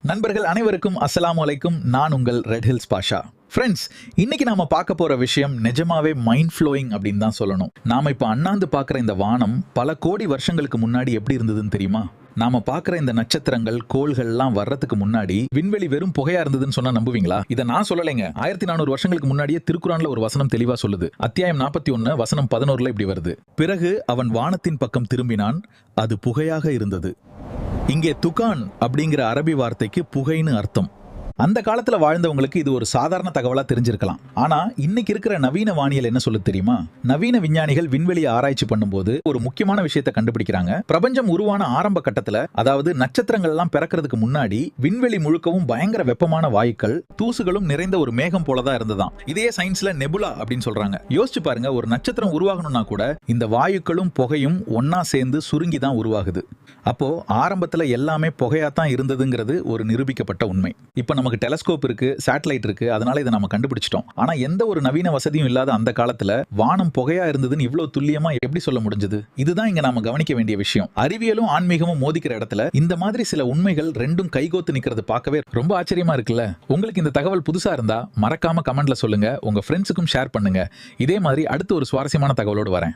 நண்பர்கள் அனைவருக்கும் அஸ்ஸலாமு அலைக்கும். நான் உங்கள் ரெட் ஹில்ஸ் பாஷா. ஃப்ரெண்ட்ஸ், இன்னைக்கு நாம பார்க்க போற விஷயம் நிஜமாவே மைண்ட் ஃப்ளோயிங் அப்படின்னு தான் சொல்லணும். நாம இப்ப அண்ணாந்து பார்க்குற இந்த வானம் பல கோடி வருஷங்களுக்கு முன்னாடி எப்படி இருந்ததுன்னு தெரியுமா? நாம பார்க்குற இந்த நட்சத்திரங்கள் கோள்கள்லாம் வர்றதுக்கு முன்னாடி விண்வெளி வெறும் புகையா இருந்ததுன்னு சொன்னா நம்புவீங்களா? இதை நான் சொல்லலைங்க. 1400 வருஷங்களுக்கு முன்னாடியே திருக்குறான்ல ஒரு வசனம் தெளிவா சொல்லுது. அத்தியாயம் 41 வசனம் 11 இப்படி வருது. பிறகு அவன் வானத்தின் பக்கம் திரும்பினான், அது புகையாக இருந்தது. இங்கே துகான் அப்படிங்கிற அரபி வார்த்தைக்கு புகைன்னு அர்த்தம். அந்த காலத்துல வாழ்ந்தவங்களுக்கு இது ஒரு சாதாரண தகவலா தெரிஞ்சிருக்கலாம். ஆனா இன்னைக்கு இருக்கிற நவீன வானியல் என்ன சொல்ல தெரியுமா? நவீன விஞ்ஞானிகள் விண்வெளியை ஆராய்ச்சி பண்ணும்போது ஒரு முக்கியமான விஷயத்தை கண்டுபிடிக்கிறாங்க. பிரபஞ்சம் உருவான ஆரம்ப கட்டத்துல, அதாவது நட்சத்திரங்கள் எல்லாம் பிறக்கிறதுக்கு முன்னாடி விண்வெளி முழுக்கவும் பயங்கர வெப்பமான வாயுக்கள், தூசுகளும் நிறைந்த ஒரு மேகம் போலதான் இருந்ததாம். இதே சயின்ஸ்ல நெபுலா அப்படின்னு சொல்றாங்க. யோசிச்சு பாருங்க, ஒரு நட்சத்திரம் உருவாகணும்னா கூட இந்த வாயுக்களும் புகையும் ஒன்னா சேர்ந்து சுருங்கி தான் உருவாகுது. அப்போ ஆரம்பத்துல எல்லாமே புகையாத்தான் இருந்ததுங்கிறது ஒரு நிரூபிக்கப்பட்ட உண்மை. இப்ப நமக்கு டெலஸ்கோப் இருக்கு, சேட்டலைட் இருக்கு, அதனால இதை நம்ம கண்டுபிடிச்சிட்டோம். ஆனா எந்த ஒரு நவீன வசதியும் இல்லாத அந்த காலத்துல வானம் புகையா இருந்ததுன்னு இவ்வளவு துல்லியமா எப்படி சொல்ல முடிஞ்சது? இதுதான் இங்க நாம கவனிக்க வேண்டிய விஷயம். அறிவியலும் ஆன்மீகமும் மோதிக்கிற இடத்துல இந்த மாதிரி சில உண்மைகள் ரெண்டும் கைகோத்து நிக்கிறது பார்க்கவே ரொம்ப ஆச்சரியமா இருக்குல்ல? உங்களுக்கு இந்த தகவல் புதுசா இருந்தா மறக்காம கமெண்ட்ல சொல்லுங்க, உங்க ஃப்ரெண்ட்ஸுக்கும் ஷேர் பண்ணுங்க. இதே மாதிரி அடுத்து ஒரு சுவாரஸ்யமான தகவலோடு வரேன்.